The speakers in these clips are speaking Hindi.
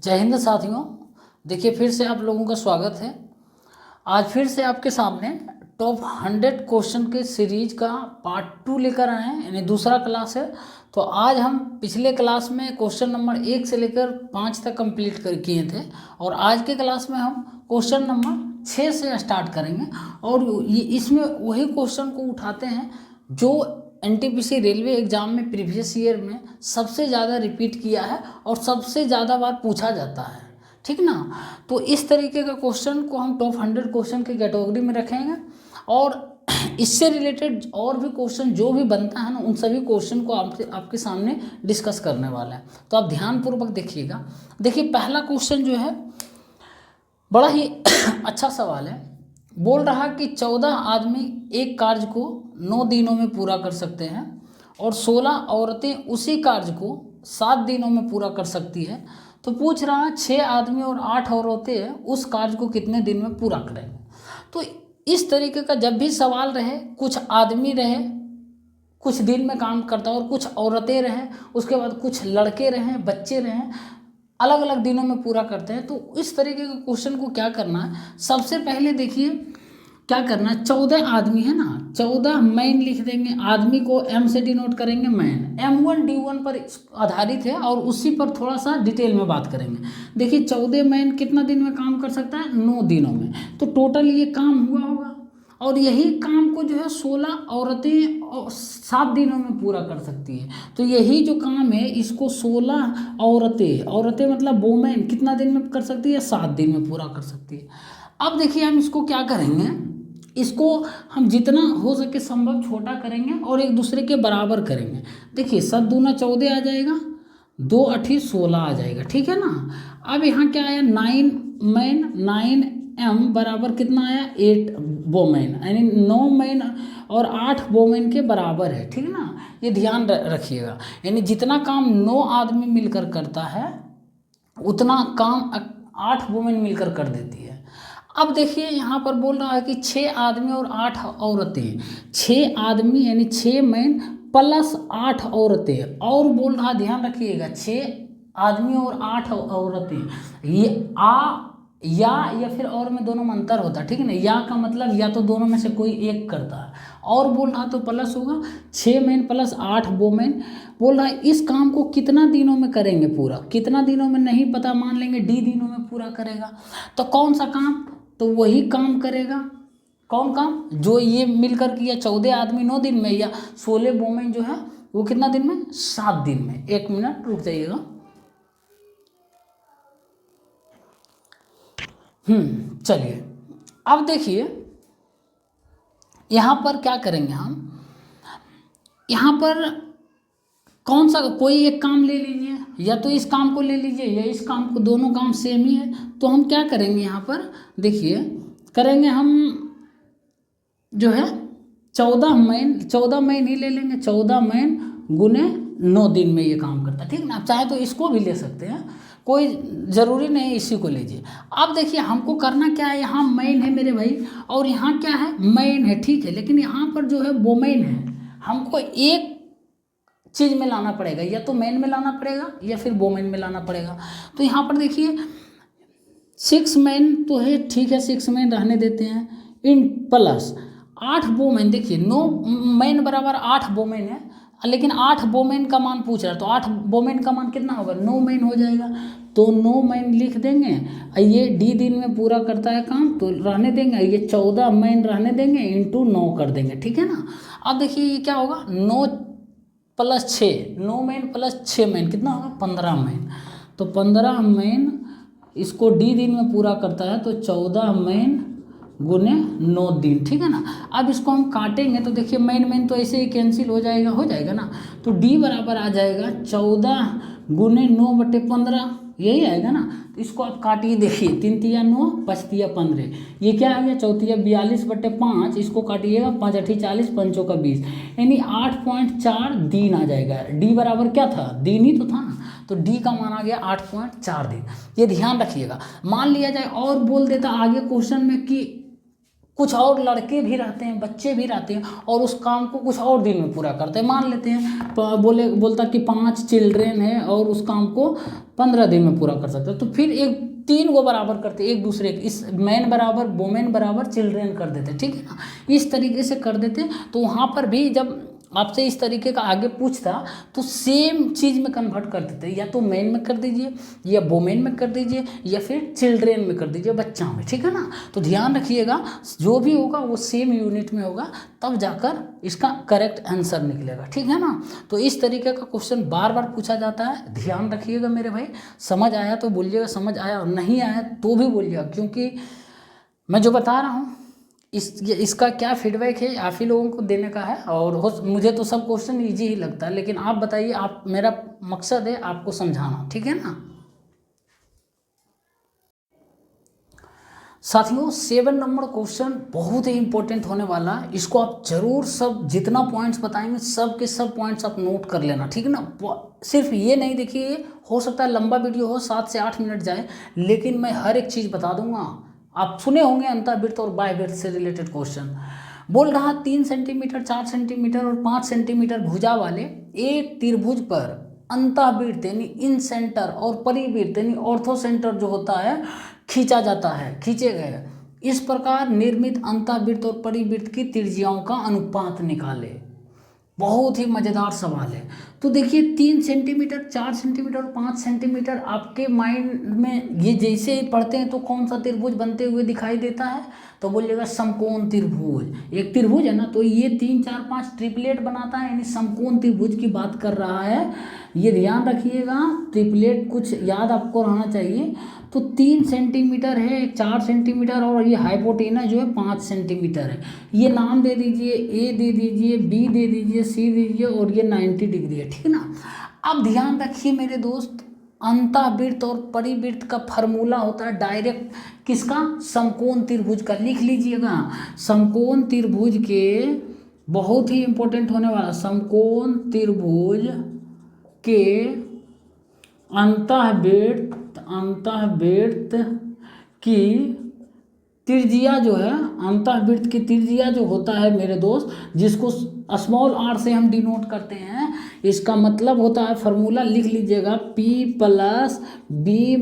जय हिंद साथियों। देखिए फिर से आप लोगों का स्वागत है। आज फिर से आपके सामने टॉप 100 क्वेश्चन के सीरीज का पार्ट 2 लेकर आए हैं, यानी दूसरा क्लास है। तो आज हम पिछले क्लास में क्वेश्चन नंबर 1 से लेकर 5 तक कंप्लीट कर किए थे, और आज के क्लास में हम क्वेश्चन नंबर 6 से स्टार्ट करेंगे। और इसमें वही क्वेश्चन को उठाते हैं जो एनटीपीसी रेलवे एग्जाम में प्रीवियस ईयर में सबसे ज़्यादा रिपीट किया है और सबसे ज़्यादा बार पूछा जाता है, ठीक ना। तो इस तरीके का क्वेश्चन को हम टॉप 100 क्वेश्चन की कैटेगरी में रखेंगे, और इससे रिलेटेड और भी क्वेश्चन जो भी बनता है ना, उन सभी क्वेश्चन को आपके सामने डिस्कस करने वाला है। तो आप ध्यानपूर्वक देखिएगा। देखिए पहला क्वेश्चन जो है बड़ा ही अच्छा सवाल है। बोल रहा कि 14 आदमी एक कार्य को 9 दिनों में पूरा कर सकते हैं और 16 औरतें उसी कार्य को 7 दिनों में पूरा कर सकती है। तो पूछ रहा है 6 आदमी और 8 औरतें उस कार्य को कितने दिन में पूरा करेंगे। तो इस तरीके का जब भी सवाल रहे, कुछ आदमी रहे कुछ दिन में काम करता है और कुछ औरतें रहें, उसके बाद कुछ लड़के रहें, बच्चे रहें, अलग अलग दिनों में पूरा करते हैं। तो इस तरीके के क्वेश्चन को क्या करना है, सबसे पहले देखिए क्या करना है। 14 आदमी है ना, 14 मैन लिख देंगे। आदमी को एम से डिनोट करेंगे, मैन M1 D1 पर आधारित है और उसी पर थोड़ा सा डिटेल में बात करेंगे। देखिए 14 मैन कितना दिन में काम कर सकता है, 9 दिनों में। तो टोटल ये काम हुआ होगा, और यही काम को जो है 16 औरतें 7 दिनों में पूरा कर सकती है। तो यही जो काम है इसको 16 औरतें मतलब वोमेन कितना दिन में कर सकती है, 7 दिन में पूरा कर सकती है। अब देखिए हम इसको क्या करेंगे, इसको हम जितना हो सके संभव छोटा करेंगे और एक दूसरे के बराबर करेंगे। देखिए 7 दूना 14 आ जाएगा, 2 8 16 आ जाएगा, ठीक है ना। अब यहाँ क्या आया, 9 मैन 9M बराबर कितना आया, 8 वोमेन, यानी 9 मैन और 8 वोमेन के बराबर है, ठीक है ना। ये ध्यान रखिएगा, यानी जितना काम 9 आदमी मिलकर करता है उतना काम 8 वोमेन मिलकर कर देती है। अब देखिए यहाँ पर बोल रहा है कि 6 आदमी और 8 औरतें, 6 आदमी यानी 6 मैन प्लस 8 औरतें, और बोल रहा, ध्यान रखिएगा, 6 आदमी और 8 औरतें। ये या फिर और में दोनों में अंतर होता है, ठीक है ना। या का मतलब या तो दोनों में से कोई एक करता है, और बोल रहा तो प्लस होगा 6 मैन प्लस 8 वोमेन। बोल रहा है इस काम को कितना दिनों में करेंगे पूरा, कितना दिनों में नहीं पता, मान लेंगे D दिनों में पूरा करेगा। तो कौन सा काम, तो वही काम करेगा। कौन काम, जो ये मिलकर किया 14 आदमी 9 दिन में, या 16 वोमेन जो है वो कितना दिन में, 7 दिन में। 1 मिनट रुक जाइएगा। चलिए अब देखिए यहाँ पर क्या करेंगे हम, यहाँ पर कौन सा कोई एक काम ले लीजिए, या तो इस काम को ले लीजिए या इस काम को, दोनों काम सेम ही है। तो हम क्या करेंगे यहाँ पर, देखिए करेंगे हम जो है 14 मैन ही ले लेंगे। 14 मैन गुने 9 दिन में ये काम करता है, ठीक ना। आप चाहे तो इसको भी ले सकते हैं, कोई ज़रूरी नहीं, इसी को लीजिए। अब देखिए हमको करना क्या है, यहाँ मैन है मेरे भाई और यहाँ क्या है, मैन है, ठीक है। लेकिन यहाँ पर जो है वोमेन है, हमको एक चीज़ में लाना पड़ेगा, या तो मैन में लाना पड़ेगा या फिर वोमेन में लाना पड़ेगा। तो यहाँ पर देखिए 6 मैन तो है, ठीक है, 6 मैन रहने देते हैं, इन प्लस 8 वोमेन। देखिए 9 मैन बराबर 8 वोमेन है, लेकिन 8 वोमेन का मान पूछ रहा है, तो 8 वोमेन का मान कितना होगा, 9 मैन हो जाएगा। तो 9 मैन लिख देंगे, ये D दिन में पूरा करता है काम तो रहने देंगे, ये 14 मैन रहने देंगे, इंटू 9 कर देंगे, ठीक है ना। अब देखिए ये क्या होगा, 9 प्लस 6, 9 मैन प्लस 6 मैन कितना होगा, 15 मैन। तो 15 मैन इसको D दिन में पूरा करता है, तो 14 मैन गुने 9 दिन, ठीक है ना। अब इसको हम काटेंगे तो देखिए मैन तो ऐसे ही कैंसिल हो जाएगा ना। तो D बराबर आ जाएगा 14 गुने 9/15, यही आएगा ना। तो इसको आप काटिए, देखिए 3 तिया 9, 5 तिया 15, ये क्या आ गया, 4 तिया 42/5, इसको काटिएगा, 5 8 40, 5 का 20, यानी 8.4 दिन आ जाएगा। D बराबर क्या था, दिन ही तो था ना, तो D का मान आ गया 8.4 दिन। ये ध्यान रखिएगा। मान लिया जाए और बोल देता आगे क्वेश्चन में कि कुछ और लड़के भी रहते हैं, बच्चे भी रहते हैं और उस काम को कुछ और दिन में पूरा करते हैं। मान लेते हैं बोलता कि 5 चिल्ड्रेन है और उस काम को 15 दिन में पूरा कर सकते हैं, तो फिर एक 3 को बराबर करते एक दूसरे के, इस मैन बराबर वोमेन बराबर चिल्ड्रेन कर देते, ठीक है ना, इस तरीके से कर देते। तो वहाँ पर भी जब आपसे इस तरीके का आगे पूछता तो सेम चीज़ में कन्वर्ट कर देते, या तो मैन में कर दीजिए या वोमेन में कर दीजिए या फिर चिल्ड्रेन में कर दीजिए, बच्चा में, ठीक है ना। तो ध्यान रखिएगा जो भी होगा वो सेम यूनिट में होगा, तब जाकर इसका करेक्ट आंसर निकलेगा, ठीक है ना। तो इस तरीके का क्वेश्चन बार बार पूछा जाता है, ध्यान रखिएगा मेरे भाई। समझ आया तो बोलिएगा समझ आया, और नहीं आया तो भी बोलिएगा, क्योंकि मैं जो बता रहा हूँ इसका क्या फीडबैक है आप ही लोगों को देने का है। और मुझे तो सब क्वेश्चन इजी ही लगता है, लेकिन आप बताइए, आप, मेरा मकसद है आपको समझाना, ठीक है ना। साथियों 7 नंबर क्वेश्चन बहुत ही इंपॉर्टेंट होने वाला है, इसको आप जरूर सब जितना पॉइंट्स बताएंगे सब के सब पॉइंट्स आप नोट कर लेना, ठीक है ना। सिर्फ ये नहीं देखिए, हो सकता है लंबा वीडियो हो 7 से 8 मिनट जाए, लेकिन मैं हर एक चीज़ बता दूंगा। आप सुने होंगे अंतःवृत्त और बाह्यवृत्त से रिलेटेड क्वेश्चन। बोल रहा 3 सेंटीमीटर 4 सेंटीमीटर और 5 सेंटीमीटर भुजा वाले एक त्रिभुज पर अंतःवृत्त यानी इन सेंटर और परिवृत्त यानी ऑर्थो सेंटर जो होता है खींचा जाता है, खींचे गए। इस प्रकार निर्मित अंतःवृत्त और परिवृत्त की त्रिज्याओं का अनुपात निकाले। बहुत ही मज़ेदार सवाल है। तो देखिए 3 सेंटीमीटर 4 सेंटीमीटर और 5 सेंटीमीटर आपके माइंड में ये जैसे ही पढ़ते हैं तो कौन सा त्रिभुज बनते हुए दिखाई देता है, तो बोलिएगा समकोण त्रिभुज। एक त्रिभुज है ना, तो ये 3 4 5 ट्रिपलेट बनाता है, यानी समकोण त्रिभुज की बात कर रहा है। ये ध्यान रखिएगा, ट्रिपलेट कुछ याद आपको रहना चाहिए। तो 3 सेंटीमीटर है, 4 सेंटीमीटर और ये हाइपोटेनस जो है 5 सेंटीमीटर है। ये नाम दे दीजिए, ए दे दीजिए, बी दे दीजिए, सी दे दीजिए और ये 90 डिग्री है, ठीक है ना। अब ध्यान रखिए मेरे दोस्त, अंतःवृत्त और परिवृत्त का फार्मूला होता है डायरेक्ट किसका, समकोण त्रिभुज का। लिख लीजिएगा, समकोण त्रिभुज के बहुत ही इंपॉर्टेंट होने वाला, समकोण त्रिभुज के अंतःवृत्त की त्रिज्या जो है, अंतःवृत्त की त्रिज्या जो होता है मेरे दोस्त, जिसको स्मॉल आर से हम डिनोट करते हैं, इसका मतलब होता है, फार्मूला लिख लीजिएगा, P + B -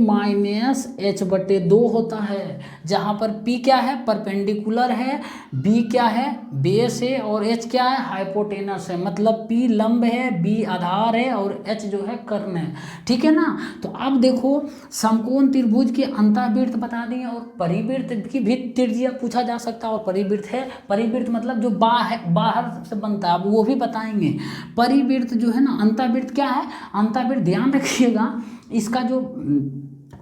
H/2 होता है। जहाँ पर P क्या है, परपेंडिकुलर है, B क्या है, बेस है, और H क्या है, हाइपोटेनस है। मतलब P लंब है, B आधार है और H जो है कर्ण है, ठीक है ना। तो अब देखो समकोण त्रिभुज के अंतःवृत्त बता दिए और परिवृत्त की भी त्रिज्या पूछा जा सकता है। और परिवृत्त है, परिवृत्त मतलब जो बाहर से बनता है, अब वो भी बताएंगे। परिवृत्त जो है ना, अंतःवृत्त क्या है, अंतःवृत्त ध्यान रखिएगा, इसका जो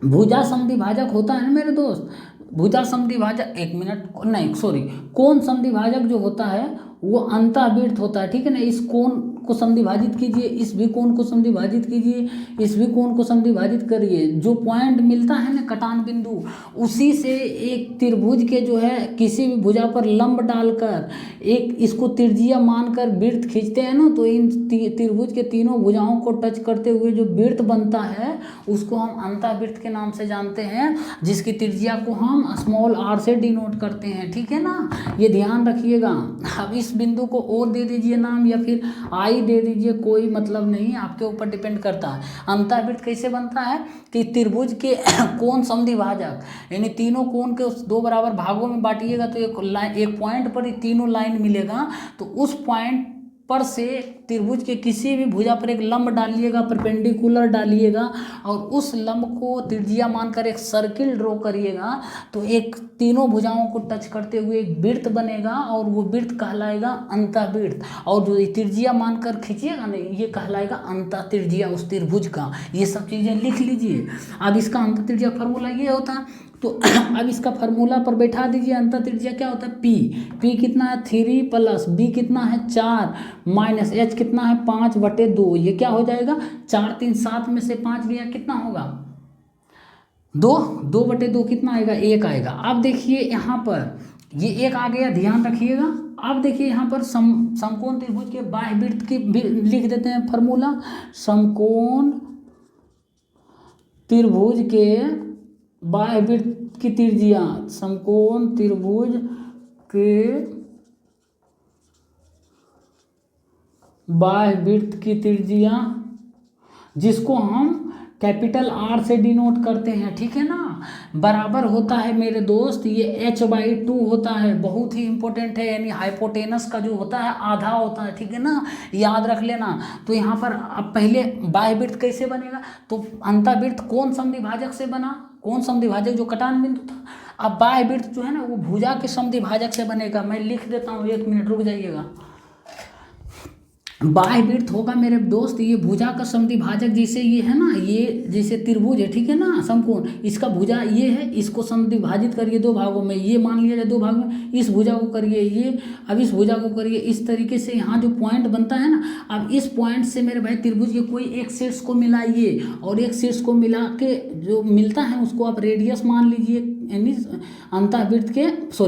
भुजा समद्विभाजक होता है ना मेरे दोस्त, भुजा समद्विभाजक, एक मिनट नहीं सॉरी, कोण समद्विभाजक जो होता है वो अंतःवृत्त होता है, ठीक है ना। इस कोण को समद्विभाजित कीजिए, इस भी कोण को समद्विभाजित कीजिए, इस भी कोण को समद्विभाजित करिए, जो पॉइंट मिलता है ना कटान बिंदु, उसी से एक त्रिभुज के जो है किसी भी भुजा पर लंब डालकर एक इसको त्रिज्या मानकर वृत्त खींचते हैं ना, तो इन त्रिभुज के तीनों भुजाओं को टच करते हुए जो वृत्त बनता है उसको हम अंतःवृत्त के नाम से जानते हैं, जिसकी त्रिज्या को हम स्मॉल r से डिनोट करते हैं, ठीक है ना। ये ध्यान रखिएगा। अब इस बिंदु को O दे दीजिए नाम या फिर I दे दीजिए, कोई मतलब नहीं, आपके ऊपर डिपेंड करता है। अंतःवृत्त कैसे बनता है कि त्रिभुज के कोण समद्विभाजक, यानी तीनों कोण के उस 2 बराबर भागों में बांटिएगा तो एक पॉइंट पर ही तीनों लाइन मिलेगा, तो उस पॉइंट पर से त्रिभुज के किसी भी भुजा पर एक लंब डालिएगा, परपेंडिकुलर डालिएगा और उस लंब को त्रिज्या मानकर एक सर्किल ड्रॉ करिएगा, तो एक तीनों भुजाओं को टच करते हुए एक वृत्त बनेगा और वो वृत्त कहलाएगा अंतःवृत्त। और जो त्रिज्या मानकर खींचिएगा ना, ये कहलाएगा अंतःत्रिज्या उस त्रिभुज का। ये सब चीज़ें लिख लीजिए। अब इसका अंतःत्रिज्या फार्मूला ये होता है, तो अब इसका फार्मूला पर बैठा दीजिए। अंतःत्रिज्या क्या होता है, P कितना है 3 + B कितना है 4 - H कितना है 5/2। ये क्या हो जाएगा, 4 3 7 में से 5 गया, कितना होगा 2/2 कितना आएगा, 1 आएगा। अब देखिए यहाँ पर ये 1 आ गया, ध्यान रखिएगा। अब देखिए यहाँ पर समकोण त्रिभुज के बाह्यवृत्त की लिख देते हैं फार्मूला, समकोण त्रिभुज के बाह्यवृत्त की त्रिज्या, समकोण त्रिभुज के बाह्य वृत्त की त्रिज्या, जिसको हम कैपिटल आर से डिनोट करते हैं, ठीक है ना, बराबर होता है मेरे दोस्त ये h/2 होता है। बहुत ही इंपॉर्टेंट है, यानी हाइपोटेनस का जो होता है आधा होता है, ठीक है ना, याद रख लेना। तो यहाँ पर अब पहले बाह्य वृत्त कैसे बनेगा, तो अंतःवृत्त कौन समद्विभाजक से बना, कौन समद्विभाजक, जो कटान बिंदु था। अब बाह्य वृत्त जो है ना वो भुजा के समद्विभाजक से बनेगा। मैं लिख देता हूँ, 1 मिनट रुक जाइएगा। बाह्य वृत्त होगा मेरे दोस्त ये भुजा का समद्विभाजक, जैसे ये है ना, ये जैसे त्रिभुज है, ठीक है ना, समकोण, इसका भुजा ये है, इसको समद्विभाजित करिए 2 भागों में, ये मान लिया जाए 2 भाग में, इस भुजा को करिए ये, अब इस भुजा को करिए, इस तरीके से यहाँ जो पॉइंट बनता है ना, अब इस पॉइंट से मेरे भाई त्रिभुज के कोई एक शीर्ष को मिलाइए, और एक शीर्ष को मिला के जो मिलता है उसको आप रेडियस मान लीजिए, यानी अंतःवृत्त के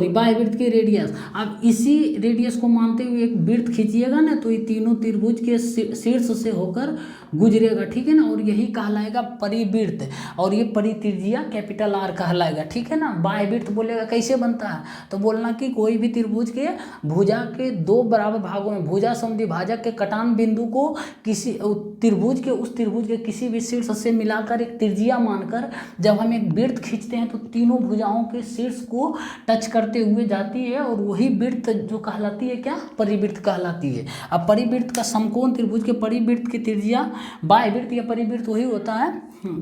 बाह्य वृत्त के रेडियस। अब इसी रेडियस को मानते हुए एक वृत्त खींचिएगा ना, तो ये तीनों त्रिभुज के शीर्ष से होकर गुजरेगा, ठीक है ना, और यही कहलाएगा परिवृत्त, और ये परित्रिज्या कैपिटल आर कहलाएगा, ठीक है ना। बाह्य वृत्त बोलेगा कैसे बनता है, तो बोलना कि कोई भी त्रिभुज के भुजा के 2 बराबर भागों में भुजा समद्विभाजक के कटान बिंदु को किसी त्रिभुज के उस त्रिभुज के किसी भी शीर्ष से मिलाकर एक त्रिज्या मानकर जब हम एक वृत्त खींचते हैं तो तीनों भुजाओं के शीर्ष को टच करते हुए जाती है, और वही वृत्त जो कहलाती है क्या, परिवृत्त कहलाती है। अब परिवृत्त का समकोण त्रिभुज के परिवृत्त की त्रिज्या बाह्य वृत्त या परिवृत्त वही होता है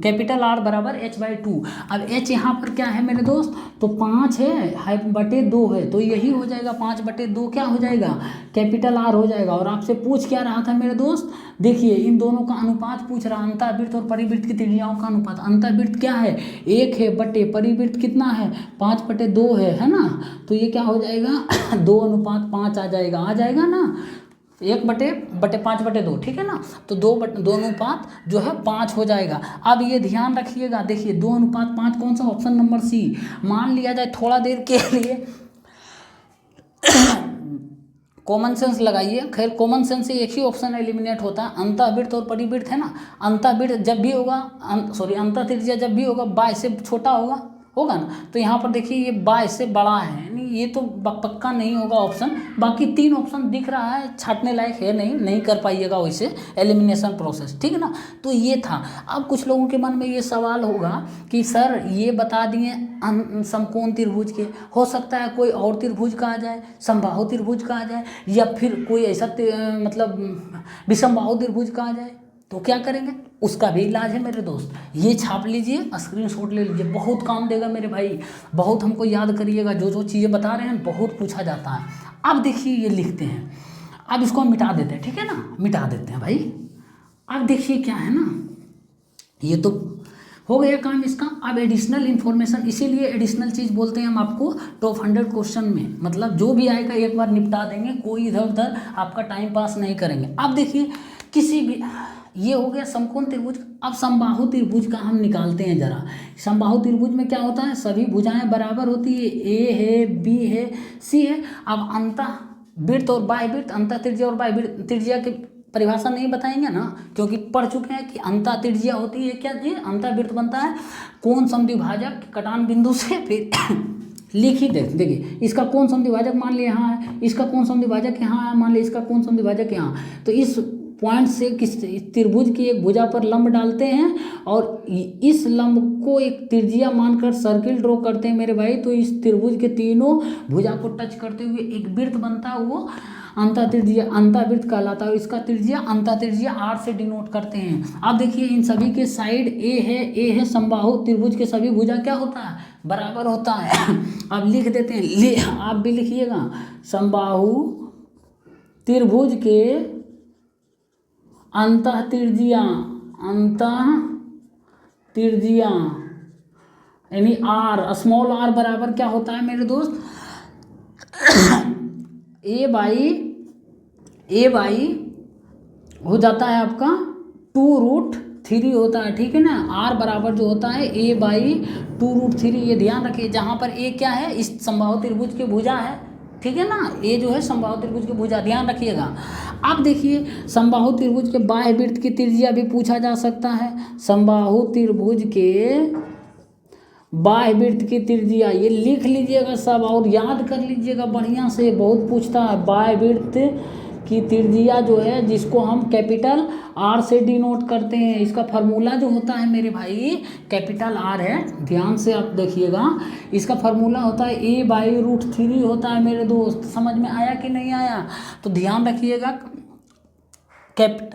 कैपिटल आर बराबर h/2। अब h यहाँ पर क्या है मेरे दोस्त, तो 5 है बटे 2 है, तो यही हो जाएगा 5/2 क्या हो जाएगा, कैपिटल आर हो जाएगा। और आपसे पूछ क्या रहा था मेरे दोस्त, देखिए इन दोनों का अनुपात पूछ रहा, अंतःवृत्त और परिवृत्त की त्रिज्याओं का अनुपात। अंतःवृत्त क्या है 1 है बटे परिवृत्त कितना है 5/2 है ना, तो ये क्या हो जाएगा 2:5 आ जाएगा ना, 1/5/2, ठीक है ना, तो 2 अनुपात जो है 5 हो जाएगा। अब ये ध्यान रखिएगा, देखिए 2:5 कौन सा, ऑप्शन नंबर सी। मान लिया जाए थोड़ा देर के लिए कॉमन सेंस लगाइए, खैर कॉमन सेंस से एक ही ऑप्शन एलिमिनेट होता है, अंतःवृत्त और परिवृत्त है ना। अंतःवृत्त जब भी होगा अंतःत्रिज्या जब भी होगा बाह्य से छोटा होगा ना, तो यहाँ पर देखिए ये बाह्य से बड़ा है, यानी ये तो पक्का नहीं होगा ऑप्शन। बाकी 3 ऑप्शन दिख रहा है, छाटने लायक है, नहीं कर पाइएगा वैसे एलिमिनेशन प्रोसेस, ठीक है ना। तो ये था। अब कुछ लोगों के मन में ये सवाल होगा कि सर ये बता दिए समकोण त्रिभुज के, हो सकता है कोई और त्रिभुज का आ जाए, समबाहु त्रिभुज का आ जाए, या फिर कोई ऐसा मतलब विषमबाहु त्रिभुज का आ जाए, तो क्या करेंगे, उसका भी इलाज है मेरे दोस्त। ये छाप लीजिए, स्क्रीनशॉट ले लीजिए, बहुत काम देगा मेरे भाई, बहुत हमको याद करिएगा, जो चीज़ें बता रहे हैं बहुत पूछा जाता है। अब देखिए ये लिखते हैं, अब इसको हम मिटा देते हैं, ठीक है ना, मिटा देते हैं भाई। अब देखिए क्या है ना, ये तो हो गया काम इसका। अब एडिशनल इन्फॉर्मेशन, इसीलिए एडिशनल चीज़ बोलते हैं हम आपको टॉप 100 क्वेश्चन में, मतलब जो भी आएगा एक बार निपटा देंगे, कोई इधर उधर आपका टाइम पास नहीं करेंगे। अब देखिए किसी भी, ये हो गया समकोण त्रिभुज। अब समबाहु त्रिभुज का हम निकालते हैं जरा। समबाहु त्रिभुज में क्या होता है, सभी भुजाएं बराबर होती है, ए है, बी है, सी है। अब अंतःवृत्त और बाह्य वृत्त, अंतःत्रिज्या और बाह्य त्रिज्या की परिभाषा नहीं बताएंगे ना, क्योंकि पढ़ चुके हैं कि अंतःत्रिज्या होती है क्या जी, अंतःवृत्त बनता है कोण समद्विभाजक कटान बिंदु से, फिर लिख ही देखिए इसका कोण समद्विभाजक मान लिया यहाँ है, इसका कोण समद्विभाजक यहाँ है, मान लिया इसका कोण समद्विभाजक यहाँ, तो इस पॉइंट से किस त्रिभुज की एक भुजा पर लंब डालते हैं और इस लंब को एक त्रिज्या मानकर सर्किल ड्रॉ करते हैं मेरे भाई। तो इस त्रिभुज के तीनों भुजा को टच करते हुए एक वृत्त बनता है, वो अंतःवृत्त कहलाता है। इसका त्रिज्या अंतःत्रिज्या r से डिनोट करते हैं। अब देखिए इन सभी के साइड ए है, समबाहु त्रिभुज के सभी भुजा क्या होता है, बराबर होता है। अब लिख देते हैं, आप भी लिखिएगा, समबाहु त्रिभुज के अंतःत्रिज्या यानी r, स्मॉल r बराबर क्या होता है मेरे दोस्त, ए बाई हो जाता है आपका 2√3 होता है, ठीक है ना। r बराबर जो होता है a/2√3, ये ध्यान रखिए। जहाँ पर a क्या है, इस समबाहु त्रिभुज की भुजा है, ठीक है ना, ये जो है समबाहु त्रिभुज की भुजा, ध्यान रखिएगा। अब देखिए समबाहु त्रिभुज के बाह्य वृत्त की त्रिज्या भी पूछा जा सकता है। समबाहु त्रिभुज के बाह्यवृत्त की त्रिज्या, ये लिख लीजिएगा सब और याद कर लीजिएगा बढ़िया से, बहुत पूछता है। बाह्यवृत्त की त्रिज्या जो है, जिसको हम कैपिटल आर से डिनोट करते हैं, इसका फार्मूला जो होता है मेरे भाई कैपिटल आर है, ध्यान से आप देखिएगा। इसका फार्मूला होता है a/√3 होता है मेरे दोस्त। समझ में आया कि नहीं आया? तो ध्यान रखिएगा,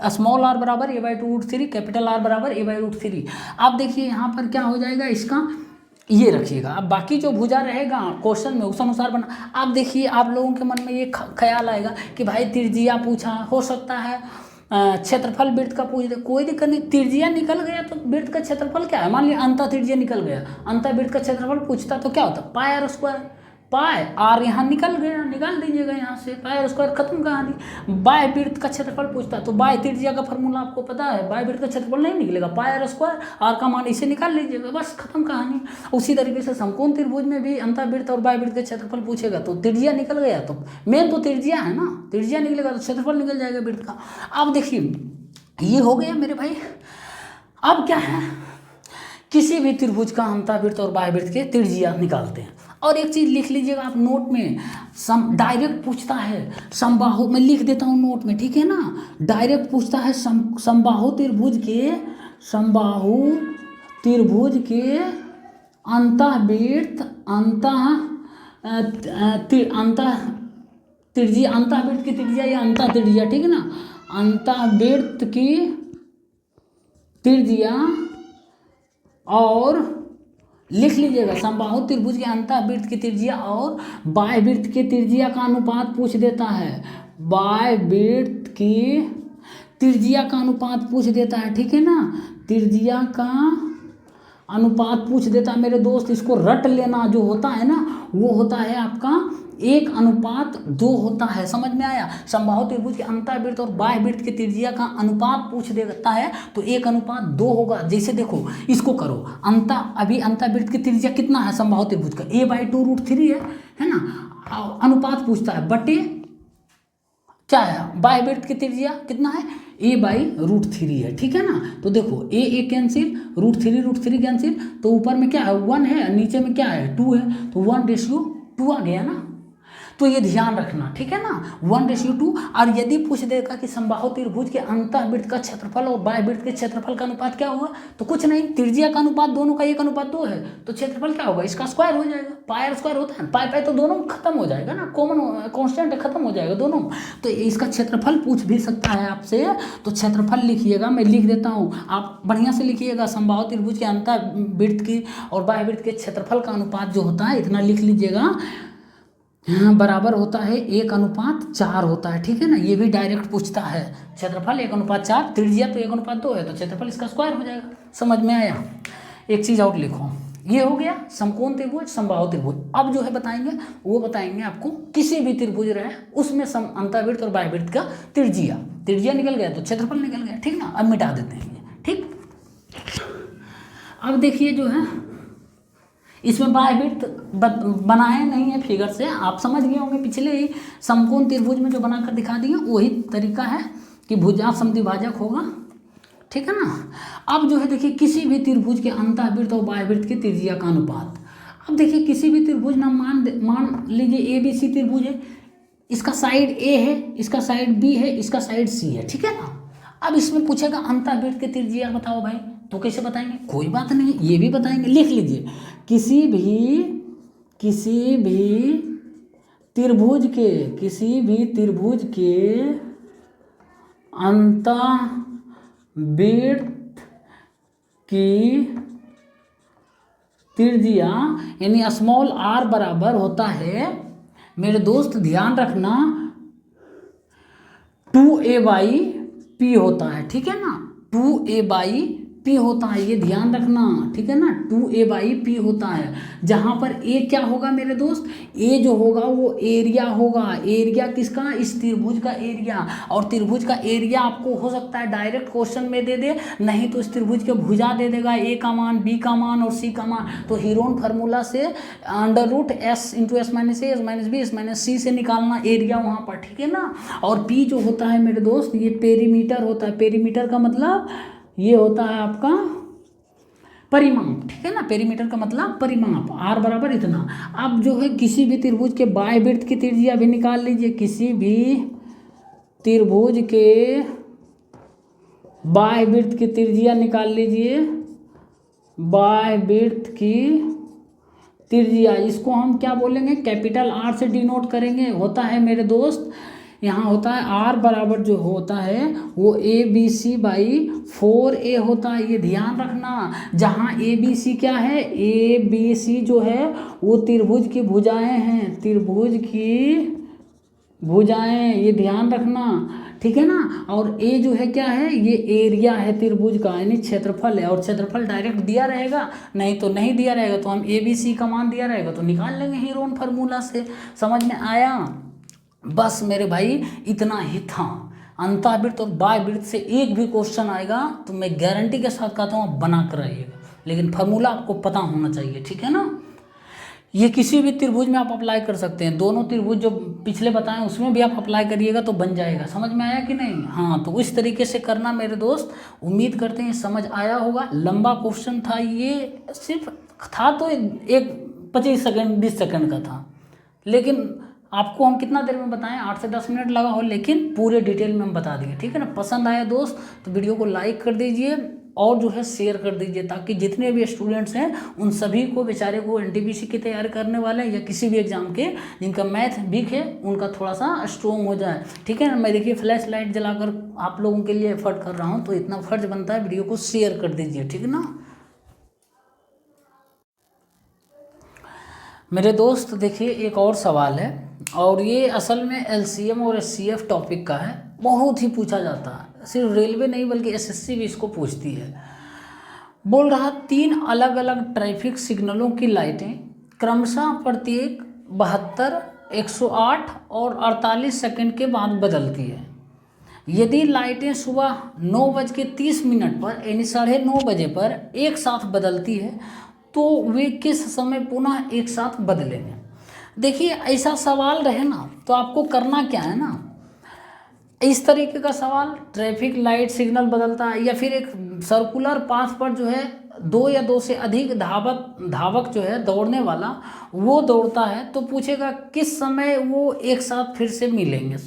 स्मॉल आर बराबर a/√3, कैपिटल आर बराबर a/√3। अब देखिए यहाँ पर क्या हो जाएगा इसका, ये रखिएगा। अब बाकी जो भुजा रहेगा क्वेश्चन में उस अनुसार बना। अब देखिए आप लोगों के मन में ये ख्याल आएगा कि भाई त्रिज्या पूछा, हो सकता है क्षेत्रफल वृत्त का पूछ दे, कोई दिक्कत नहीं। त्रिज्या निकल गया तो वृत्त का क्षेत्रफल क्या है, मान लिया अंतः त्रिज्या निकल गया, अंतः वृत्त का क्षेत्रफल पूछता तो क्या होता, पाई आर स्क्वायर। पाई आर यहाँ निकल गया, निकाल दीजिएगा यहाँ से, पाई आर स्क्वायर खत्म कहानी। बाय वृत्त का क्षेत्रफल पूछता तो बाय त्रिज्या का फॉर्मूला आपको पता है, बाय वृत्त का क्षेत्रफल नहीं निकलेगा, पाई आर स्क्वायर, आर का मान इसे निकाल लीजिएगा, बस खत्म कहानी। उसी तरीके से समकोण त्रिभुज में भी अंतः वृत्त और बाय वृत्त का क्षेत्रफल पूछेगा तो त्रिज्या निकल गया, तो मेन तो त्रिज्या है ना, त्रिज्या निकलेगा तो क्षेत्रफल निकल जाएगा वृत्त का। अब देखिए ये हो गया मेरे भाई। अब क्या है, किसी भी त्रिभुज का अंतःवृत्त और बाह्यवृत्त के त्रिज्या निकालते हैं। और एक चीज़ लिख लीजिएगा आप नोट में, डायरेक्ट पूछता है समबाहु, मैं लिख देता हूँ नोट में, ठीक है ना। डायरेक्ट पूछता है समबाहु त्रिभुज के अंतःवृत्त त्रिज्या, अंतःवृत्त की त्रिज्या या अंतः त्रिज्या, ठीक है ना, अंतःवृत्त की त्रिज्या, और लिख लीजिएगा समबाहु त्रिभुज के अंतःवृत्त की त्रिज्या और बाह्यवृत्त की त्रिज्या का अनुपात पूछ देता है, बाह्यवृत्त की त्रिज्या का अनुपात पूछ देता है, ठीक है ना, त्रिज्या का अनुपात पूछ देता है मेरे दोस्त। इसको रट लेना, जो होता है ना वो होता है आपका 1:2 होता है। समझ में आया? समबाहु त्रिभुज के अंतःवृत्त और बाह्यवृत्त की त्रिज्या का अनुपात पूछ देता है तो 1:2 होगा। जैसे देखो इसको करो, अभी अंतःवृत्त की त्रिज्या कितना है समबाहु त्रिभुज का, a/2√3 है ना, अनुपात पूछता है बटे क्या है, बाह्यवृत्त की त्रिज्या कितना है, a/√3 है, ठीक है ना। तो देखो a कैंसिल, √3 कैंसिल, तो ऊपर में क्या है 1 है, नीचे में क्या है 2 है, तो 1:2 आ गया ना। तो ये ध्यान रखना, ठीक है ना, 1:2। और यदि पूछ देगा कि समबाहु त्रिभुज के अंतःवृत्त का क्षेत्रफल और बाह्यवृत्त के क्षेत्रफल का अनुपात क्या होगा, तो कुछ नहीं, त्रिज्या का अनुपात दोनों का 1:2 है, तो क्षेत्रफल क्या होगा, इसका स्क्वायर हो जाएगा, पाई आर स्क्वायर होता है, पाई तो दोनों खत्म हो जाएगा ना, कॉमन कांस्टेंट खत्म हो जाएगा दोनों। तो इसका क्षेत्रफल पूछ भी सकता है आपसे, तो क्षेत्रफल लिखिएगा, मैं लिख देता हूँ, आप बढ़िया से लिखिएगा। समबाहु त्रिभुज के अंतःवृत्त की और बाह्यवृत्त के क्षेत्रफल का अनुपात जो होता है इतना लिख लीजिएगा, बराबर होता है 1:4 होता है, ठीक है ना। ये भी डायरेक्ट पूछता है, क्षेत्रफल 1:4, त्रिज्या तो 1:2 है, तो क्षेत्रफल इसका स्क्वायर हो जाएगा। समझ में आया? एक चीज़ और लिखो, ये हो गया समकोण त्रिभुज, समबाहु त्रिभुज। अब जो है बताएंगे आपको किसी भी त्रिभुज रहे उसमें अंतःवृत्त और बाह्यवृत्त का त्रिज्या निकल गया तो क्षेत्रफल निकल गया, ठीक ना। अब मिटा देते हैं ये, ठीक। अब देखिए जो है इसमें बाह्यवृत्त बनाए नहीं है फिगर से, आप समझ गए होंगे, पिछले ही समकोण त्रिभुज में जो बनाकर दिखा दिए वही तरीका है कि भुजा समद्विभाजक होगा, ठीक है ना। अब जो है देखिए किसी भी त्रिभुज के अंतःवृत्त और बाह्यवृत्त की त्रिज्या का अनुपात। अब देखिए किसी भी त्रिभुज ना मान लीजिए ABC त्रिभुज है, इसका साइड A है, इसका साइड B है, इसका साइड C है, ठीक है ना। अब इसमें पूछेगा अंतःवृत्त की त्रिज्या बताओ भाई, तो कैसे बताएंगे, कोई बात नहीं, ये भी बताएंगे, लिख लीजिए। किसी भी त्रिभुज के अंतःवृत्त की त्रिज्या यानी स्मॉल r बराबर होता है मेरे दोस्त, ध्यान रखना 2a/p होता है, ठीक है ना, 2a/p होता है, ये ध्यान रखना, ठीक है ना, 2a/p होता है। जहाँ पर a क्या होगा मेरे दोस्त, a जो होगा वो एरिया होगा, एरिया किसका, इस त्रिभुज का एरिया। और त्रिभुज का एरिया आपको हो सकता है डायरेक्ट क्वेश्चन में दे दे, नहीं तो इस त्रिभुज के भुजा दे देगा, a का मान, b का मान और c का मान। तो हीरोन फार्मूला से √s × s - a s - b s - c से निकालना एरिया वहाँ पर, ठीक है ना। और p जो होता है मेरे दोस्त ये पेरीमीटर होता है, पेरीमीटर का मतलब ये होता है आपका परिमाप, ठीक है ना, पेरीमीटर का मतलब परिमाप, r बराबर इतना। अब जो है किसी भी त्रिभुज के बाह्य वृत्त की त्रिज्या भी निकाल लीजिए, किसी भी त्रिभुज के बाह्य वृत्त की त्रिज्या निकाल लीजिए, बाह्य वृत्त की त्रिज्या, इसको हम क्या बोलेंगे, कैपिटल R से डिनोट करेंगे। होता है मेरे दोस्त, यहाँ होता है R बराबर जो होता है वो ABC बाई 4A होता है, ये ध्यान रखना। जहाँ ABC क्या है, ABC जो है वो त्रिभुज की भुजाएं हैं, त्रिभुज की भुजाएं, ये ध्यान रखना, ठीक है ना। और A जो है क्या है, ये एरिया है त्रिभुज का, यानी क्षेत्रफल है, और क्षेत्रफल डायरेक्ट दिया रहेगा, नहीं तो नहीं दिया रहेगा तो हम ABC का मान दिया रहेगा तो निकाल लेंगे हीरोन फार्मूला से। समझ में आया? बस मेरे भाई इतना ही था। अंतःवृत्त और बाह्यवृत्त से एक भी क्वेश्चन आएगा तो मैं गारंटी के साथ कहता हूँ आप बना कर आइएगा, लेकिन फार्मूला आपको पता होना चाहिए, ठीक है ना। ये किसी भी त्रिभुज में आप अप्लाई कर सकते हैं, दोनों त्रिभुज जो पिछले बताएं उसमें भी आप अप्लाई करिएगा तो बन जाएगा। समझ में आया कि नहीं? हाँ, तो इस तरीके से करना मेरे दोस्त। उम्मीद करते हैं समझ आया होगा। लंबा क्वेश्चन था ये, सिर्फ था तो एक 25 सेकंड 20 सेकंड का था, लेकिन आपको हम कितना देर में बताएं, 8 से 10 मिनट लगा हो, लेकिन पूरे डिटेल में हम बता दिए, ठीक है ना। पसंद आया दोस्त तो वीडियो को लाइक कर दीजिए और जो है शेयर कर दीजिए, ताकि जितने भी स्टूडेंट्स हैं उन सभी को, बेचारे को NTPC की तैयारी करने वाले या किसी भी एग्जाम के जिनका मैथ वीक है उनका थोड़ा सा स्ट्रॉन्ग हो जाए, ठीक है ना। मैं देखिए फ्लैश लाइट जलाकर आप लोगों के लिए एफर्ट कर रहा हूँ, तो इतना फर्ज बनता है वीडियो को शेयर कर दीजिए, ठीक है ना मेरे दोस्त। देखिए एक और सवाल है, और ये असल में LCM और SCF टॉपिक का है, बहुत ही पूछा जाता है, सिर्फ रेलवे नहीं बल्कि SSC भी इसको पूछती है। बोल रहा 3 अलग अलग ट्रैफिक सिग्नलों की लाइटें क्रमशः प्रत्येक 72, 108 और 48 सेकंड के बाद बदलती है। यदि लाइटें सुबह 9:30 पर यानी 9:30 बजे पर एक साथ बदलती है तो वे किस समय पुनः एक साथ बदलेंगे। देखिए ऐसा सवाल रहे ना तो आपको करना क्या है ना, इस तरीके का सवाल, ट्रैफिक लाइट सिग्नल बदलता है या फिर एक सर्कुलर पाथ पर जो है 2 या 2 से अधिक धावक जो है दौड़ने वाला वो दौड़ता है, तो पूछेगा किस समय वो एक साथ फिर से मिलेंगे,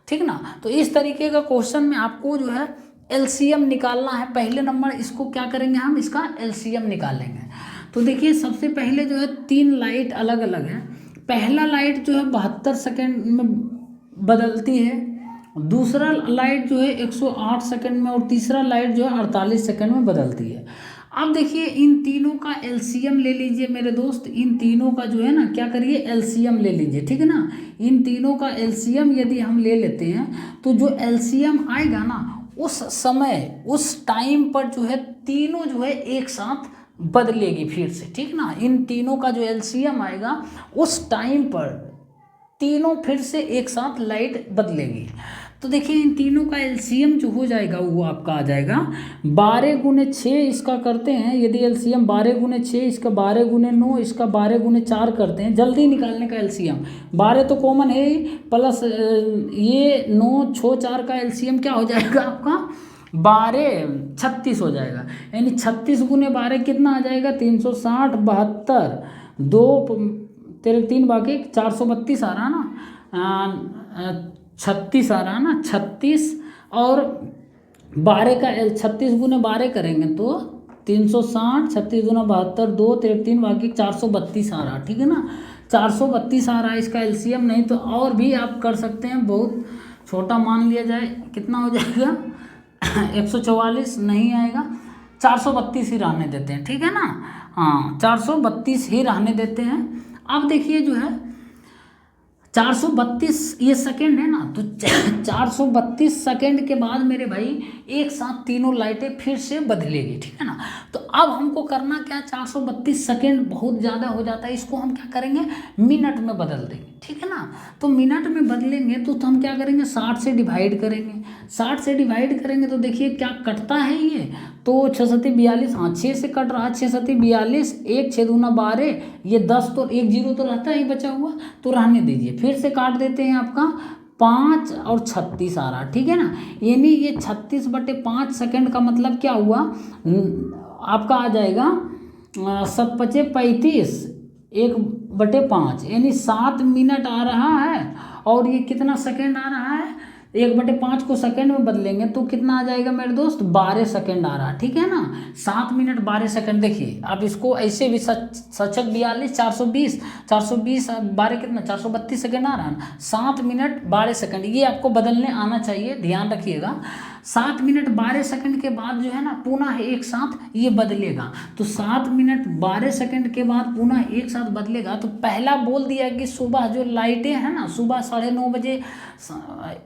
ठीक ना। तो इस तरीके का क्वेश्चन में आपको जो है LCM निकालना है। पहले नंबर इसको क्या करेंगे हम, इसका LCM निकालेंगे। तो देखिए सबसे पहले जो है 3 लाइट अलग अलग है। पहला लाइट जो है 72 सेकंड में बदलती है, दूसरा लाइट जो है 108 सेकंड में, और तीसरा लाइट जो है 48 सेकंड में बदलती है। अब देखिए इन तीनों का LCM ले लीजिए मेरे दोस्त, इन तीनों का जो है ना क्या करिए, LCM ले लीजिए, ठीक है ना। इन तीनों का LCM यदि हम ले लेते हैं तो जो LCM आएगा ना, उस समय उस टाइम पर जो है तीनों जो है एक साथ बदलेगी फिर से, ठीक ना। इन तीनों का जो LCM आएगा उस टाइम पर तीनों फिर से एक साथ लाइट बदलेगी। तो देखिए इन तीनों का LCM जो हो जाएगा वो आपका आ जाएगा 12×6, इसका करते हैं यदि LCM 12×6, इसका 12×9, इसका 12×4 करते हैं। जल्दी निकालने का LCM, 12 तो कॉमन है प्लस ये 9, 6, 4 का LCM क्या हो जाएगा आपका 12, 36 हो जाएगा। यानी 36×12 कितना आ जाएगा 360, 72, 2 तेरे 3 बाकी 432 आ रहा ना, 36 आ रहा ना, 36 और 12 का 36×12 करेंगे तो 360, 36×72, 2 तेरे 3 बाकी 432 आ रहा, ठीक है ना। 432 आ रहा है इसका LCM, नहीं तो और भी आप कर सकते हैं, बहुत छोटा मान लिया जाए, कितना हो जाएगा 144 नहीं आएगा, 432 ही रहने देते हैं, ठीक है ना। हाँ 432 ही रहने देते हैं। अब देखिए जो है 432 ये सेकंड है ना, तो 432 सेकंड के बाद मेरे भाई एक साथ तीनों लाइटें फिर से बदलेगी, ठीक है ना। तो अब हमको करना क्या, 432 सेकंड बहुत ज़्यादा हो जाता है, इसको हम क्या करेंगे मिनट में बदल देंगे, ठीक है ना। तो मिनट में बदलेंगे तो हम क्या करेंगे 60 से डिवाइड करेंगे, 60 से डिवाइड करेंगे तो देखिए क्या कटता है ये, तो 6 7 42, हाँ 6 से कट रहा, 6 7 42, 1 6 दूना 12, ये 10 तो 1 0 तो रहता है ही बचा हुआ, तो रहने दीजिए, फिर से काट देते हैं आपका 5 और 36 आ रहा, ठीक है ना। यानी ये 36/5 सेकंड का मतलब क्या हुआ, आपका आ जाएगा 7×5 = 1/5 यानी 7 मिनट आ रहा है। और ये कितना सेकेंड आ रहा है, 1/5 को सेकेंड में बदलेंगे तो कितना आ जाएगा मेरे दोस्त, 12 सेकेंड आ रहा है, ठीक है ना। 7 मिनट 12 सेकेंड। देखिए आप इसको ऐसे भी 7×6 = 42, 420, 420 12 कितना 432 सेकेंड आ रहा है ना। 7 मिनट 12 सेकेंड ये आपको बदलने आना चाहिए, ध्यान रखिएगा। 7 मिनट 12 सेकेंड के बाद जो है ना पुनः एक साथ ये बदलेगा। तो 7 मिनट 12 सेकेंड के बाद पुनः एक साथ बदलेगा। तो पहला बोल दिया कि सुबह जो लाइटें हैं ना, सुबह 9:30 बजे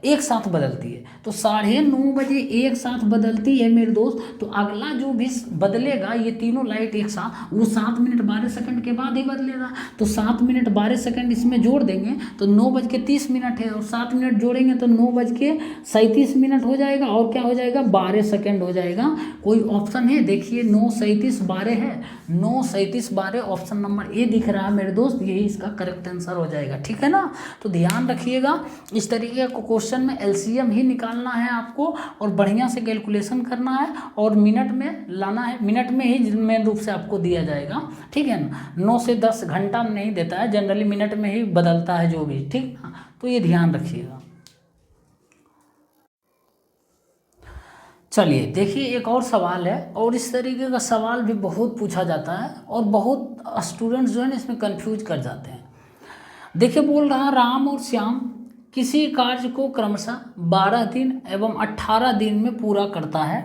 एक साथ बदलती है। तो 9:30 बजे एक साथ बदलती है मेरे दोस्त। तो अगला जो भी बदलेगा ये तीनों लाइट एक साथ, वो 7 मिनट 12 सेकेंड के बाद ही बदलेगा। तो 7 मिनट 12 सेकेंड इसमें जोड़ देंगे तो 9:30 है, और 7 मिनट जोड़ेंगे तो 9:37 हो जाएगा। और क्या हो जाएगा, 12 सेकेंड हो जाएगा। कोई ऑप्शन है, देखिए 9:37 है, 9:37 ऑप्शन नंबर ए दिख रहा है मेरे दोस्त, यही इसका करेक्ट आंसर हो जाएगा, ठीक है ना। तो ध्यान रखिएगा, इस तरीके का क्वेश्चन में एलसीएम ही निकालना है आपको और बढ़िया से कैलकुलेशन करना है और मिनट में लाना है, मिनट में ही मेन रूप से आपको दिया जाएगा, ठीक है ना। 9 से 10 घंटा नहीं देता है, जनरली मिनट में ही बदलता है जो भी, ठीक ना। तो ये ध्यान रखिएगा। चलिए देखिए एक और सवाल है, और इस तरीके का सवाल भी बहुत पूछा जाता है और बहुत स्टूडेंट्स जो है ना इसमें कंफ्यूज कर जाते हैं। देखिए बोल रहा राम और श्याम किसी कार्य को क्रमशः 12 दिन एवं 18 दिन में पूरा करता है।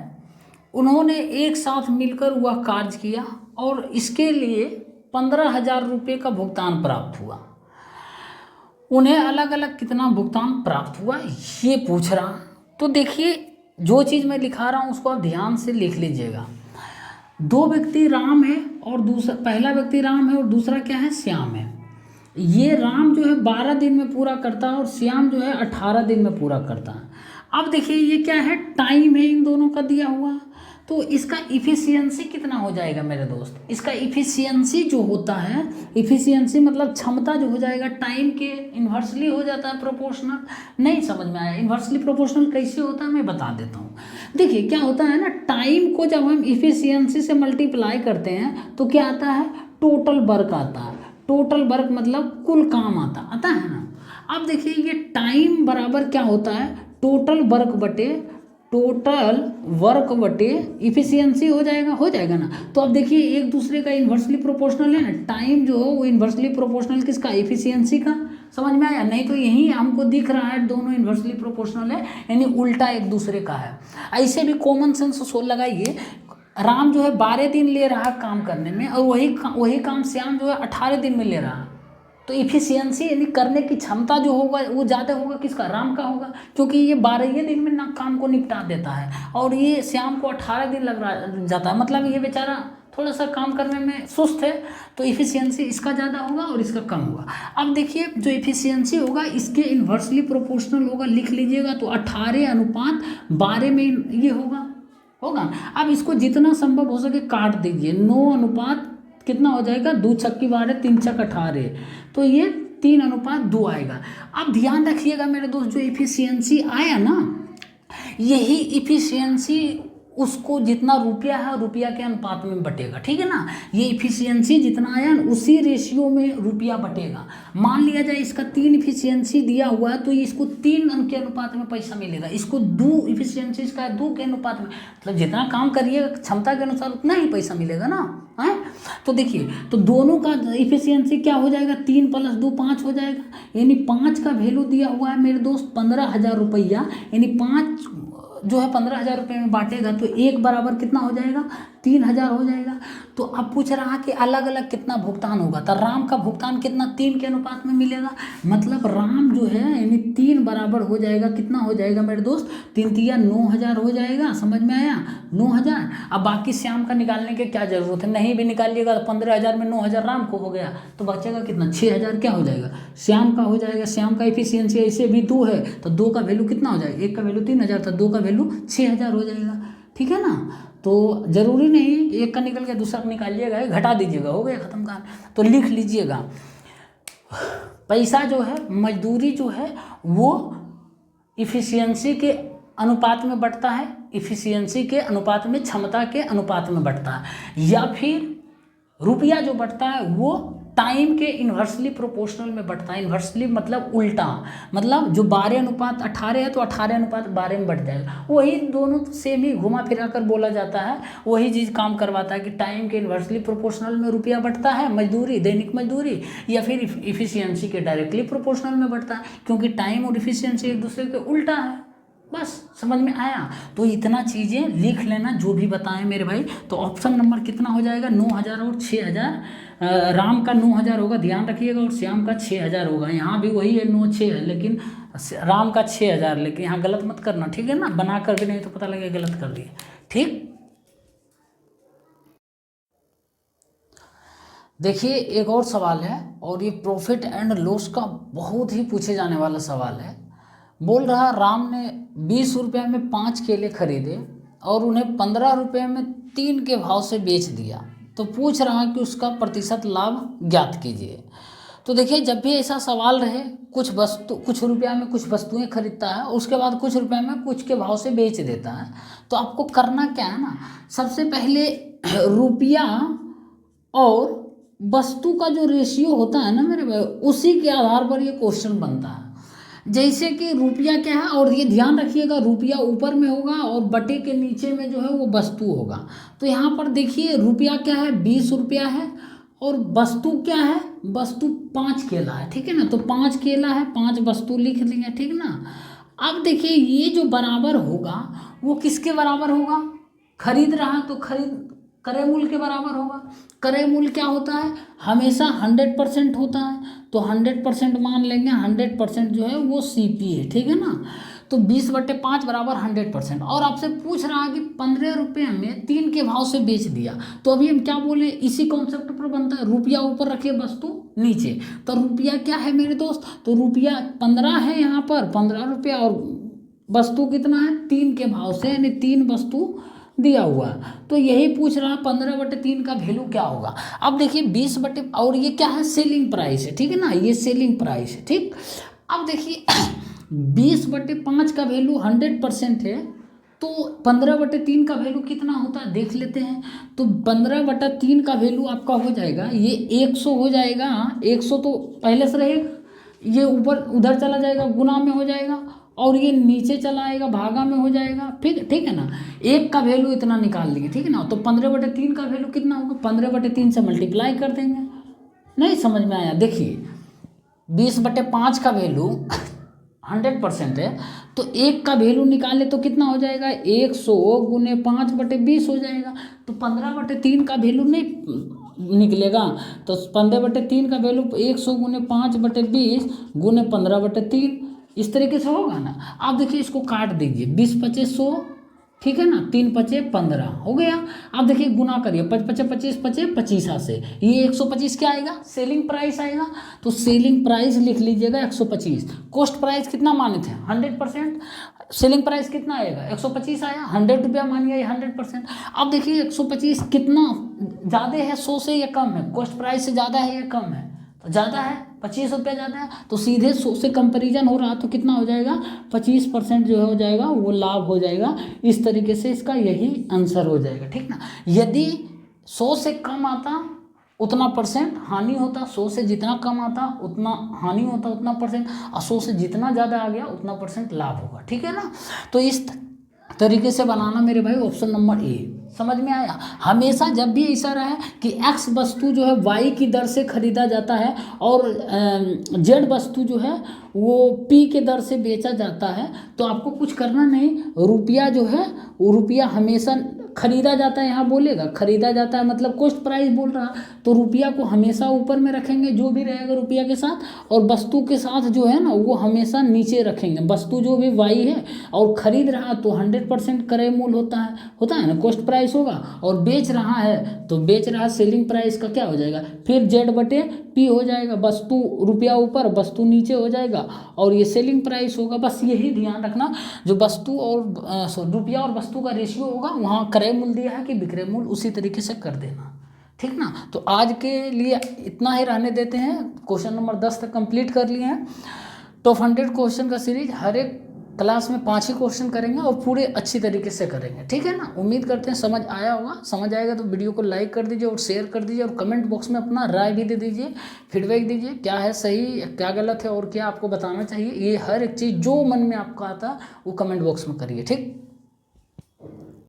उन्होंने एक साथ मिलकर वह कार्य किया और इसके लिए 15,000 रुपये का भुगतान प्राप्त हुआ। उन्हें अलग अलग कितना भुगतान प्राप्त हुआ ये पूछ रहा। तो देखिए जो चीज़ मैं लिखा रहा हूँ उसको आप ध्यान से लिख लीजिएगा। दो व्यक्ति राम है और दूसरा, पहला व्यक्ति राम है और दूसरा क्या है, श्याम है। ये राम जो है 12 दिन में पूरा करता है और श्याम जो है 18 दिन में पूरा करता है। अब देखिए ये क्या है, टाइम है इन दोनों का दिया हुआ। तो इसका इफिशियंसी कितना हो जाएगा मेरे दोस्त, इसका इफिशियंसी जो होता है, इफिशियंसी मतलब क्षमता जो हो जाएगा टाइम के इन्वर्सली हो जाता है प्रोपोर्शनल। नहीं समझ में आया, इन्वर्सली प्रोपोर्शनल कैसे होता है मैं बता देता हूँ। देखिए क्या होता है ना, टाइम को जब हम इफिशियंसी से मल्टीप्लाई करते हैं तो क्या आता है, टोटल वर्क आता है। टोटल वर्क मतलब कुल काम आता है ना। अब देखिए ये टाइम बराबर क्या होता है, टोटल वर्क बटे इफिशियंसी हो जाएगा ना। तो अब देखिए एक दूसरे का इन्वर्सली प्रोपोर्शनल है ना, टाइम जो हो वो इन्वर्सली प्रोपोर्शनल किसका, इफिशियंसी का। समझ में आया, नहीं तो यही हमको दिख रहा है दोनों इन्वर्सली प्रोपोर्शनल है, यानी उल्टा एक दूसरे का है। ऐसे भी कॉमन सेंस लगाइए, राम जो है 12 दिन ले रहा है काम करने में और वही काम श्याम जो है 18 दिन में ले रहा है। तो इफिशियंसी यानी करने की क्षमता जो होगा वो ज़्यादा होगा किसका, राम का होगा, क्योंकि ये 12 दिन में ना काम को निपटा देता है और ये श्याम को 18 दिन लग जाता है। मतलब ये बेचारा थोड़ा सा काम करने में सुस्त है, तो इफिशियंसी इसका ज़्यादा होगा और इसका कम होगा। अब देखिए जो इफिशियंसी होगा इसके इन्वर्सली प्रोपोर्शनल होगा, लिख लीजिएगा। तो 18:12 में ये होगा। अब इसको जितना संभव हो सके काट दीजिए, 9 कितना हो जाएगा, 2×6=12, 3×6=18, तो ये 3:2 आएगा। अब ध्यान रखिएगा मेरे दोस्त, जो इफिशियंसी आया ना, यही इफिशियंसी उसको जितना रुपया है रुपया के अनुपात में बटेगा, ठीक है ना। ये इफिशियंसी जितना आया ना उसी रेशियो में रुपया बटेगा। मान लिया जाए इसका 3 इफिशियंसी दिया हुआ है तो इसको 3 के अनुपात में पैसा मिलेगा, इसको 2 इफिशियंसी इसका 2 के अनुपात में, मतलब जितना काम करिएगा क्षमता के अनुसार उतना ही पैसा मिलेगा ना, है। तो देखिए तो दोनों का इफिशियंसी क्या हो जाएगा, 3 + 2 5 हो जाएगा, यानी 5 का वैल्यू दिया हुआ है मेरे दोस्त 15,000 रुपया, यानी 5 जो है 15,000 रुपये में बांटेगा तो 1 बराबर कितना हो जाएगा, 3,000 हो जाएगा। तो अब पूछ रहा कि अलग अलग कितना भुगतान होगा, तो राम का भुगतान कितना, 3 के अनुपात में मिलेगा। मतलब राम जो है यानी 3 बराबर हो जाएगा, कितना हो जाएगा मेरे दोस्त, 3×3 = 9,000 हो जाएगा। समझ में आया, 9,000। अब बाकी श्याम का निकालने की क्या जरूरत है, नहीं भी निकालिएगा तो 15,000 में 9,000 राम को हो गया तो बचेगा कितना, 6,000 क्या हो जाएगा, श्याम का हो जाएगा। श्याम का इफिशियंसी ऐसे भी 2 है तो 2 का वैल्यू कितना हो जाएगा, 1 का वैल्यू 3,000 था, 2 का वैल्यू 6,000 हो जाएगा, ठीक है ना। तो जरूरी नहीं एक का निकल गया दूसरा का निकालिएगा, घटा दीजिएगा, हो गया खत्म काम। तो लिख लीजिएगा, पैसा जो है, मजदूरी जो है वो इफिशियंसी के अनुपात में बढ़ता है, इफिशियंसी के अनुपात में, क्षमता के अनुपात में बढ़ता है, या फिर रुपया जो बढ़ता है वो टाइम के इन्वर्सली प्रोपोर्शनल में बढ़ता है। इन्वर्सली मतलब उल्टा, मतलब जो 12:18 है तो 18:12 में बढ़ जाएगा। वही दोनों सेम ही घुमा फिरा कर बोला जाता है, वही चीज़ काम करवाता है कि टाइम के इन्वर्सली प्रोपोर्शनल में रुपया बढ़ता है, मजदूरी, दैनिक मजदूरी, या फिर इफिशियंसी के डायरेक्टली प्रोपोर्शनल में बढ़ता है, क्योंकि टाइम और इफिशियंसी एक दूसरे के उल्टा है। बस समझ में आया? तो इतना चीज़ें लिख लेना जो भी बताएं मेरे भाई। तो ऑप्शन नंबर कितना हो जाएगा? 9,000 और 6,000। राम का 9,000 होगा, ध्यान रखिएगा, और श्याम का 6,000 होगा। यहाँ भी वही है 9 6 है, लेकिन राम का 6,000, लेकिन यहाँ गलत मत करना, ठीक है ना? बना करके नहीं तो पता लगेगा गलत कर दिए, ठीक। देखिए एक और सवाल है, और ये प्रॉफिट एंड लॉस का बहुत ही पूछे जाने वाला सवाल है। बोल रहा राम ने 20 रुपये में 5 केले खरीदे और उन्हें 15 रुपये में 3 के भाव से बेच दिया, तो पूछ रहा कि उसका प्रतिशत लाभ ज्ञात कीजिए। तो देखिए जब भी ऐसा सवाल रहे, कुछ रुपया में कुछ वस्तुएं खरीदता है, उसके बाद कुछ रुपये में कुछ के भाव से बेच देता है, तो आपको करना क्या है ना, सबसे पहले रुपया और वस्तु का जो रेशियो होता है ना मेरे भाई, उसी के आधार पर ये क्वेश्चन बनता है। जैसे कि रुपया क्या है, और ये ध्यान रखिएगा रुपया ऊपर में होगा और बटे के नीचे में जो है वो वस्तु होगा। तो यहाँ पर देखिए रुपया क्या है, 20 रुपया है, और वस्तु क्या है, वस्तु 5 केला है, ठीक है ना? तो 5 केला है, 5 वस्तु लिख लेंगे, ठीक ना? अब देखिए ये जो बराबर होगा वो किसके बराबर होगा? खरीद रहा तो क्रय मूल्य के बराबर होगा। क्रय मूल्य क्या होता है? हमेशा 100% होता है, तो 100% मान लेंगे। 100% जो है वो CP है, ठीक है ना? तो 20/5 बराबर 100%। और आपसे पूछ रहा है कि 15 रुपये में 3 के भाव से बेच दिया, तो अभी हम क्या बोले, इसी कॉन्सेप्ट पर बनता है, रुपया ऊपर रखिए वस्तु नीचे। तो रुपया क्या है मेरे दोस्त? तो रुपया 15 है यहाँ पर, 15 रुपया, और वस्तु कितना है? 3 के भाव से, यानी 3 वस्तु दिया हुआ। तो यही पूछ रहा 15/3 का वैल्यू क्या होगा। अब देखिए 20 और ये क्या है? सेलिंग प्राइस है, ठीक है ना? ये सेलिंग प्राइस है, ठीक। अब देखिए 20/5 का वैल्यू 100% है, तो 15/3 का वैल्यू कितना होता है देख लेते हैं। तो 15/3 का वैल्यू आपका हो जाएगा, ये 100 हो जाएगा। 100 तो पहले से रहेगा, ये ऊपर उधर चला जाएगा, गुना में हो जाएगा, और ये नीचे चला आएगा, भागा में हो जाएगा, ठीक है ना? एक का वैल्यू इतना निकाल लेंगे, ठीक है ना? तो 15/3 का वैल्यू कितना होगा? 15/3 से मल्टीप्लाई कर देंगे। नहीं समझ में आया? देखिए 20/5 का वैल्यू 100% है, तो एक का वैल्यू निकाले तो कितना हो जाएगा? 100 गुने 5/20 हो जाएगा। तो 15/3 का वैल्यू नहीं निकलेगा, तो 15/3 का वैल्यू 100 गुने 5/20 गुने 15/3, इस तरीके से होगा ना। आप देखिए इसको काट दीजिए, 20×5 100, ठीक है ना? 3×5 15 हो गया। आप देखिए गुना करिए, 5×5 25, 25 से ये 125 क्या आएगा? सेलिंग प्राइस आएगा। तो सेलिंग प्राइस लिख लीजिएगा 125। कॉस्ट प्राइस कितना माने थे? 100%। सेलिंग प्राइस कितना आएगा? 125 आया, 100 रुपया मानिए 100%। अब देखिए 125 कितना ज़्यादा है 100 से या कम है? कॉस्ट प्राइस से ज़्यादा है या कम है? तो ज़्यादा है, 25 रुपया ज़्यादा है, तो सीधे 100 से कंपेरिजन हो रहा, तो कितना हो जाएगा? 25% जो हो जाएगा वो लाभ हो जाएगा। इस तरीके से इसका यही आंसर हो जाएगा, ठीक ना? यदि 100 से कम आता उतना % हानि होता, 100 से जितना कम आता उतना हानि होता, उतना %, और 100 से जितना ज़्यादा आ गया उतना % लाभ होगा, ठीक है ना? तो इस तरीके से बनाना मेरे भाई ऑप्शन नंबर ए। समझ में आया? हमेशा जब भी ऐसा रहा कि एक्स वस्तु जो है वाई की दर से खरीदा जाता है और जेड वस्तु जो है वो पी के दर से बेचा जाता है, तो आपको कुछ करना नहीं। रुपया जो है वो रुपया हमेशा खरीदा जाता है, यहाँ बोलेगा खरीदा जाता है मतलब कॉस्ट प्राइस बोल रहा, तो रुपया को हमेशा ऊपर में रखेंगे जो भी रहेगा रुपया के साथ, और वस्तु के साथ जो है ना वो हमेशा नीचे रखेंगे। वस्तु जो भी वाई है और खरीद रहा तो 100% क्रय मूल्य होता है ना, कॉस्ट प्राइस होगा, और बेच रहा है तो बेच रहा सेलिंग प्राइस का क्या हो जाएगा? फिर Z/P हो जाएगा। वस्तु रुपया ऊपर वस्तु नीचे हो जाएगा, और ये सेलिंग प्राइस होगा। बस यही ध्यान रखना, जो वस्तु और रुपया और वस्तु का रेशियो होगा वहाँ क्रय मूल्य दिया है कि विक्रय मूल्य, उसी तरीके से कर देना, ठीक ना? तो आज के लिए इतना ही रहने देते हैं। क्वेश्चन नंबर 10 तक कंप्लीट कर लिए हैं। टॉप 100 क्वेश्चन का सीरीज हर एक क्लास में 5 ही क्वेश्चन करेंगे और पूरे अच्छी तरीके से करेंगे, ठीक है ना। उम्मीद करते हैं समझ आया होगा। समझ आएगा तो वीडियो को लाइक कर दीजिए और शेयर कर दीजिए, और कमेंट बॉक्स में अपना राय भी दे दीजिए, फीडबैक दीजिए, क्या है सही क्या गलत है और क्या आपको बताना चाहिए। ये हर एक चीज़ जो मन में आपका आता है वो कमेंट बॉक्स में करिए, ठीक।